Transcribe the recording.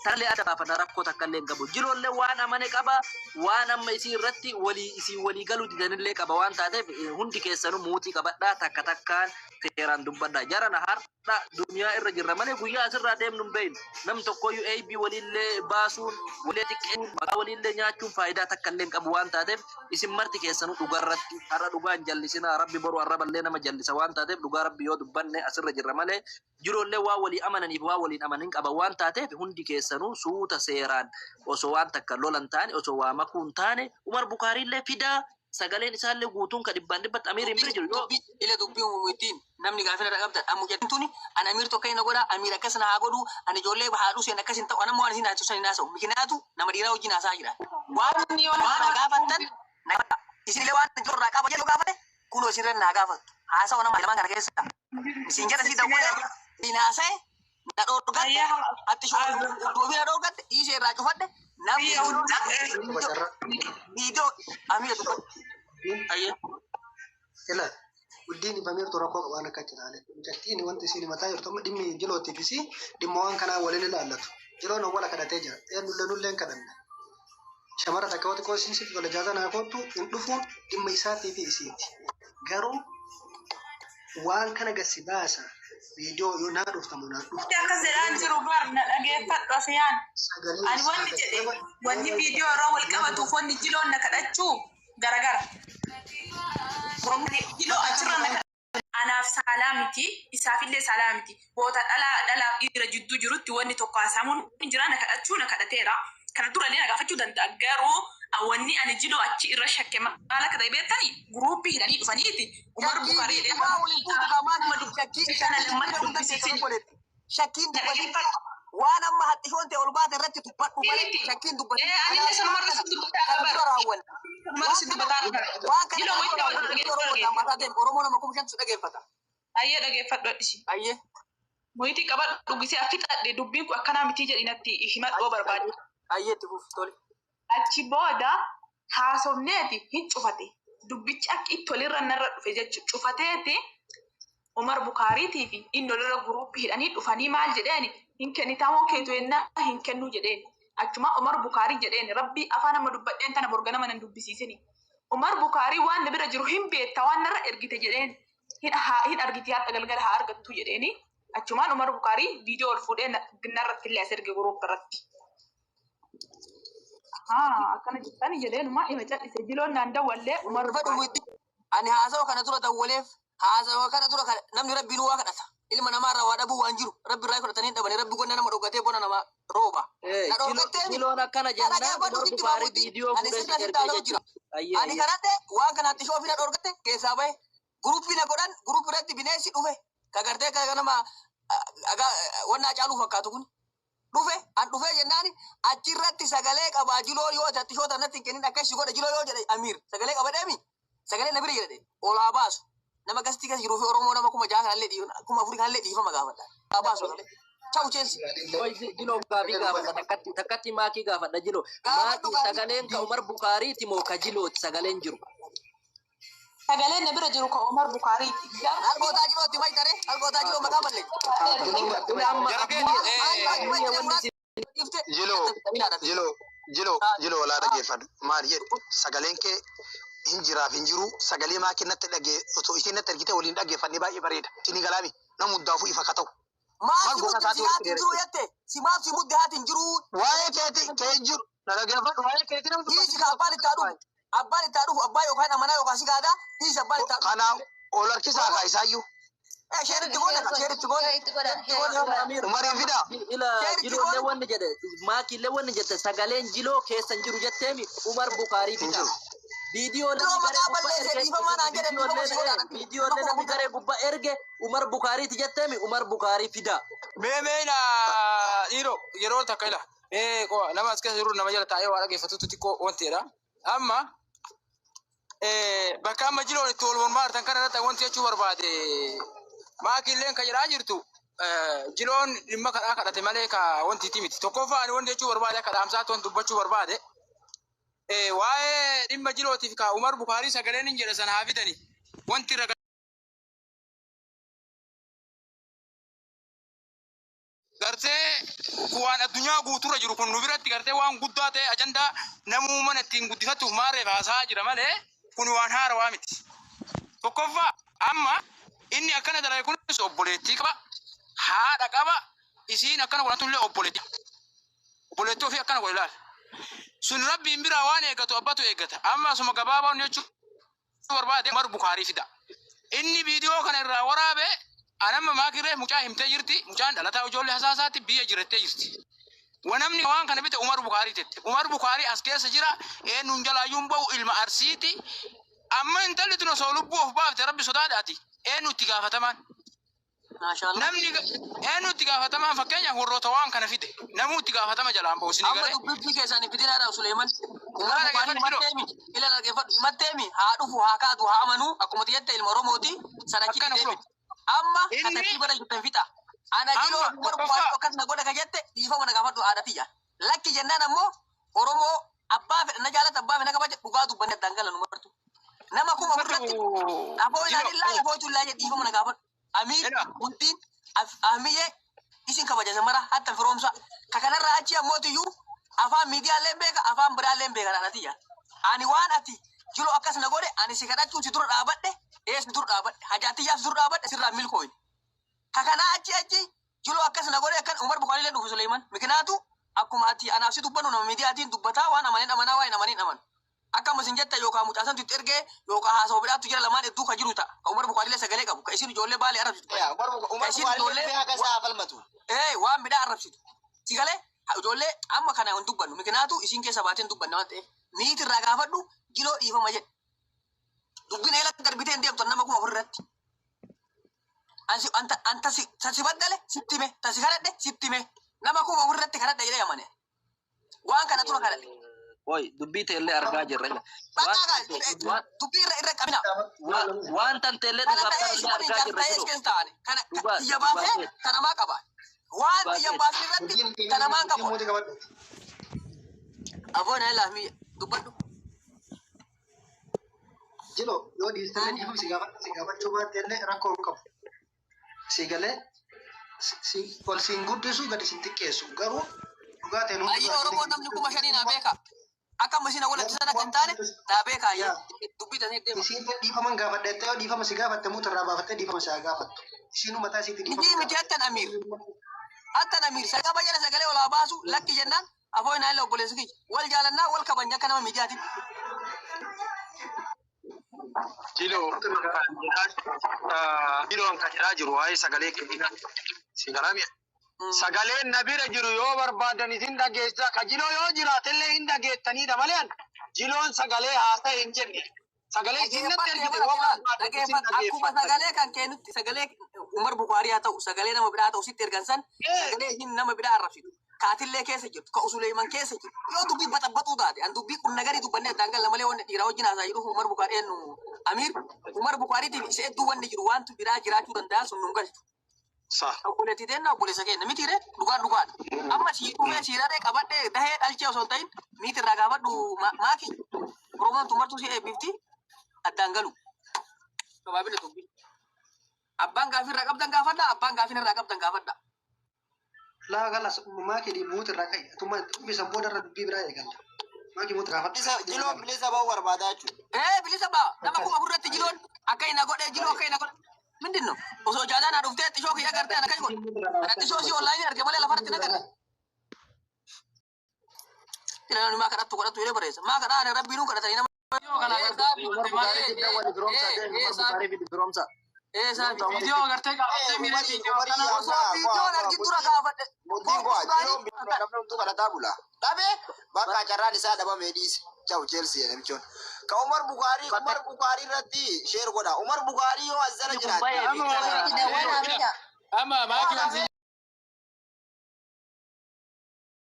ترى أدا فنا ركو تكلم قبو جلو اللي وانا من قبا وانا ما يصير رتي ولي قالوا دي دنيا قبا وان تادي هندي كيسانو موتي قبا دا تكتكان تيران دبدا جرى نهار دا دنيا الرجل رمالي قويا أسر رادم نمبين نم تقويو أي بي ولي اللي باسون ولي تكين ولي اللي نياتشون فايدة تكلم قبو وان تادي اسم مرتي كيسانو تقررتي هرا دقان جلسنا ربي برو الرب اللي نما جلس وان تادي دقا ربي يود بني أسر رجل رمالي جلو اللي ولي أمانني ولي أمانين قبا وان تادي هندي كيسانو سوتا سيران وسوان تكالولان تاني وسوا مكون تاني عمر بخاري اللي فدا سجلين إسال اللي قوتون كدبان دبت أمير إمبرجل إلى دبي ومتين نمني قافنا رقبت أمو جتوني أنا أمير توكين نقولا أمير كسنا هاقولو أنا جولي بحالوس أنا كسنت أنا مو أنا تسوني ناسو مكيناتو نمدينا وجينا ساجرا وأنا رقبت نقطة إسيلي وان جور رقبت جلو قافته كلو سيرن نقافت هاسا وانا ما لما كركيس سينجر سيدا ولا بيناسه نادورغت أتشوف دوبي نادورغت إيش راجوفته نام فيديو أمير تقول أيه يلا وديني بمير تراكو وانا كاتل عليه جتيني وانت سيني متى يرتم دمي جلو تبسي دموان كنا ولين لا لا جلو نقول كذا تيجا نلين كذا شمارة تكوت كوسين سيف ولا جادا ناكوتو ندفون دمي ساتي في سيتي قرو وان كنا قصباسا فيديو ينادو فتمونا كذلك زروبار نلاقي فترة فيان أنا واني فيديو راول كما تفوني جلو نكدتشو غرغر جلو أجرنا أنا في سلامتي إسافي لي سلامتي بوتا لا يرجدو جروتي واني توقاسامون جرانا كدتشو نكدتيرا كان دورا لينا غافتشو دندقارو أواني أنا جلو أتشي إرشاك ما قالك دايبير تاني جروبي لاني فانيتي عمر بخاري لي شاكين دبل وانا ما هتشون تقول بعد الرتي تبقى شاكين دبل أنا لسه مرة سد أول مرة سد بتاعه وكان ما تدين أرومنا ما كم شان سدقة فتا أيه دقة فتا إيش أيه مويتي كبر دوغسي أفيتا دي دوبينكو أكنا متيجة إنتي إهمات أوبر بادي أيه تقول تقول أتشبودا haasofneeti hin cufate dubbichi akka itti walirra narra dhufe jechuudha cufateeti Umar Bukaariitii fi inni lola guruuppii hidhanii dhufanii maal jedheeni hin kennitamoo keetu ennaa hin kennuu jedheeni achuma Umar Bukaarii jedheeni rabbii afaan nama dubbadheen tana borgana mana dubbisiisini Umar Bukaarii waan na bira jiru hin beekta waan narra ergite jedheeni hin argiti yaa galgala haa argattu jedheeni achumaan Umar Bukaarii viidiyoo ol fuudhee narratti illee as erge guruuppii irratti. أكان جتاني جدين ما إيه مجال يسجلون ناندا ولا عمر بدو أنا هذا وكان ترى تولف هذا وكان ترى نم ربي نوا كذا إلى ما نمر وada bu wanjuru ربي رايك تاني دبني ربي كنا نمر وقتي بنا نما روبا جلونا كان جانا برضو باري فيديو أنا كرate وان كان تشوف فينا وقتي كيسابه جروبنا كوران جروب رات بناء سيدوه كعرته كأنا ما أجا وانا جالو فكاتون Dufe, an dufe jennani achirratti sagalee qaba jiloo yoo tatti shoo tanatti kennin akkas godha jiloo yoo jedhe Amir sagalee qaba deemi sagalee na bira jedhe ola baasu nama gasti kas jiruuf Oromoo nama kuma jaa kanallee dhiifa kuma afuri kanallee dhiifama gaafadha baasu chau Chelsea jiloo gaafi gaafadha takkatti maakii gaafadha jiloo maakii sagaleen ka Umar Bukaariiti moo ka jilooti sagaleen jiru sagaleen na bira jiru ka Umar Bukaariiti algoota jilooti may tare algoota jiloo maqaa malle jilo la dhaggeeffadhu maal jedhu sagaleen kee hinjiru sagalee maa kennatti dhagee otoo isheen natti argite waliin dhaggeeffannee baay'ee bareeda tini galaami namuuddaafuu ifa kata'u maal gosa isaati jiru yette simaaf si mudde haatin jiru waa'ee keeti kee jiru na dhaggeeffadhu waa'ee keeti namni hiisi ka abbaan itti dhufu abbaa yookaan amanaa yookaan si gaada hiisi abbaan itti dhufu kana ol harkisaa kaa isaayyuu شيرت قولنا Umar fida ila jilo le wonni jede maaki le wonni jette sagalen jilo kesan jiru jettemi Umar Bukhari fida video le gare gubba erge Umar Bukhari ti jettemi Umar Bukhari fida meena iro yero takala ko nama aska zuru nama jala tayo wala ke fatutu tiko wontera amma baka majilo ni tolwon martan kana ta wonti chu barbade ma killen ka jira jirtu jilon limma ka kadate maleka wonti timiti to ko faani wonde chu barbade ka amsa ton dubbachu barbade wae dimma jiloti ka Umar Bukhari sagalen injere san hafidani wonti raga garte Kuwaan addunyaa guutuurra jiru kun nu biratti gartee waan guddaa ta'e ajandaa namuu mana ittiin guddifatuuf maarreef haasaa jira malee kun waan haarawaa miti. Tokkoffaa amma inni akkana dalage kunis obboleettii qaba. Haadha qaba. Isiin akkana godhatullee obboleettii. Obboleettii ofii akkana godhe ilaala. Sun rabbiin biraa waan eeggatu abbatu eeggata. Amma asuma gabaabaa jechuun barbaade Umar Bukaarii fida. Inni viidiyoo kana irraa waraabe anamma maakirree mucaa himtee jirti. Mucaan dhalataa ijoollee hasaasaatti biyya jirattee jirti. Wanamni waan kana bite Umar Bukaarii tette. Umar Bukaarii as keessa jira. Eenyuun jalaayyuun bahu ilma Arsiiti. Amma intalli tun osoo lubbuu of baafte rabbi sodaadhaati. Eenyu itti gaafatamaan? Namni eenyu itti gaafatamaan fakkeenyaaf warroota waan kana fide. Namuu itti gaafatama jalaan bahu isinii galee. Amma dubbii keessanii fidinaadhaaf Suleeman. Ila lageeffadhu himatteemi haa dhufu haa kaatu haa amanuu akkuma jette ilma Oromooti sadakitti deebi. Amma katakii bara juttan fixa. Ana jiloo Umar Bukaarii akkasuma godha ka jette dhiifama na gaafadhu haadhatiyya. Lakki jennaan ammoo Oromoo abbaa fedha na jaalata abbaa fedha kabaja dhugaa dubbanne dangala nu martu. Nama kuma furratti afoo isaanillaa afoo cullaa jedhe dhiifama na gaafadhu. Amiir Guddin Ahmiyyee isin kabaja mara hatta firoomsa. Kakanarraa achi ammootiyyuu afaan miidiyaalee beeka afaan biraallee beeka haadhatiyya. Ani waan ati jiloo akkas na godhe ani si kadhachuun si dura dhaabadhe si dura dhaabadhe hajaatiyyaaf si dura dhaabadhe sirraa milkooyin. Kakanaa achi jiloo akkas na godhe akkan Umar Bukaarii dhufu Suleeman mikinaatu akkuma ati anaaf si dubbannu nama miidiyaatiin dubbataa waan amanin amanaa waan amanin aman. Akkama sin jetta yookaan mucaasan tutti ergee yookaan haasawaa bidhaatu jira lamaan hedduu ka jiru ta'a. Ka Umar Bukaarii sagalee qabu ka isin ijoollee baalee arrabsitu. Umar Bukaarii haqa saa falmatu. Waan bidhaa arrabsitu. Sigalee ijoollee amma kana hin dubbannu mikinaatu isin keessa baateen dubbanna waan ta'eef. Niit irraa gaafadhu jiloo dhiifama jedhe. Dubbiin eelatti darbiteen deemtu nama kuma ofirratti. Anta si baddale sitti mee tasi kadhadhe sitti mee nama kuma ofirratti kadhadhe jedhee amane. Waan kana tura kadhadhe. Oi, dubbii teellee argaa jirra. Dubbii irra qabina. Waan tan teellee dhugaaf argaa jirra. Kana xiyya baasee kanamaa qaba. Waan xiyya baasee irratti kanamaan qabu. Aboon Lahmi dubbadhu. Jilo yoo dhiistee dhiifama si gaafachuu baatteellee rakkoo hin qabu. Si galee ol siin guddisu gadi siin xiqqeessu garuu dhugaa ta'e nuti. Ayyee Oromoo namni kuma shanii naa beeka. Akka masiina walitti sana kan taane naa beeka ayyee dubbii tasee deema. Isiin dhiifama gaafadheettee yoo dhiifama si gaafatte muut irraa baafattee dhiifama si haa gaafattu. Isiinuu mataa isiitti dhiifama. Miti hattan Amiir. Hattan Amiir sagalee bayyana sagalee olaa baasu lakki jennaan afoo inaa illee obboleessi kiyya wal jaalannaa wal kabanya akka nama miidiyaati. Jiloon kan jedhaa jiru waa'ee sagalee kennina. Sigaramiya. Sagaleen na bira jiru yoo barbaadan isin dhageessaa ka jiloo yoo jiraatellee hin dhageettanidha malee jiloon sagalee haasa'e hin jenne. Sagalee isin natti ergite yoo barbaadan akkuma sagalee kan kennutti sagalee Umar Bukaarii haa ta'u sagalee nama biraa haa ta'u sitti ergan san sagalee isin nama biraa arrabsitu. Kaatillee keessa jirtu ka Suleeman keessa jirtu yoo dubbii baxabbaxuu taate an dubbii kun nagarii dubbannee daangalla malee wanni dhiiraa wajjin haasaa jiru Umar Bukaarii eenyu Amiir Umar Bukaariitiif isa hedduu wanni jiru wantu biraa jiraachuu danda'a sun nun galchu. Obboleettii teenna obboleessa keenya miti ree dhugaadha. Amma siidhumee siidharee qabadhee dahee dhalchee osoo hin ta'in miti irraa gaafadhu maaki Oromoon tumartuu si eebbifti addaan galu. Gabaabina dubbii. Abbaan gaafii irraa qabdan gaafadha abbaan gaafii irraa qabdan gaafadha. Laa galas maaki di muut irraa kai tuma bisa booda irra dubbii biraa eegalla. Maaki muut gaafadha. jiloon bilisa ba'uu barbaadaa jechuudha. Bilisa ba'a nama kuma furratti jiloon akka hin godhee jiloo akka hin godhee. Mindinno osoo jaadaan haa dhuftee xishoo kiyya gartee ana kan godhe. Ana xishoo si online arge malee lafarratti na garre. Ilaaloon maa kadhattu godhattu jedhee bareessa. Maa kadhaa ani rabbiinuu kadhatanii nama. Viidiyoo agartee gaafatee miidhagee osoo viidiyoon argi dura gaafadhe. Mudhiin go'a jiloon bilisa namni hunduu kadhataa bula. Dhabee bakka carraan isaa dhabamee dhiise. Ciao Chelsea namichoon. Ka Umar Bukaarii irratti sheer godha. Umar Bukaarii yoo as jala jiraate. Ama maaki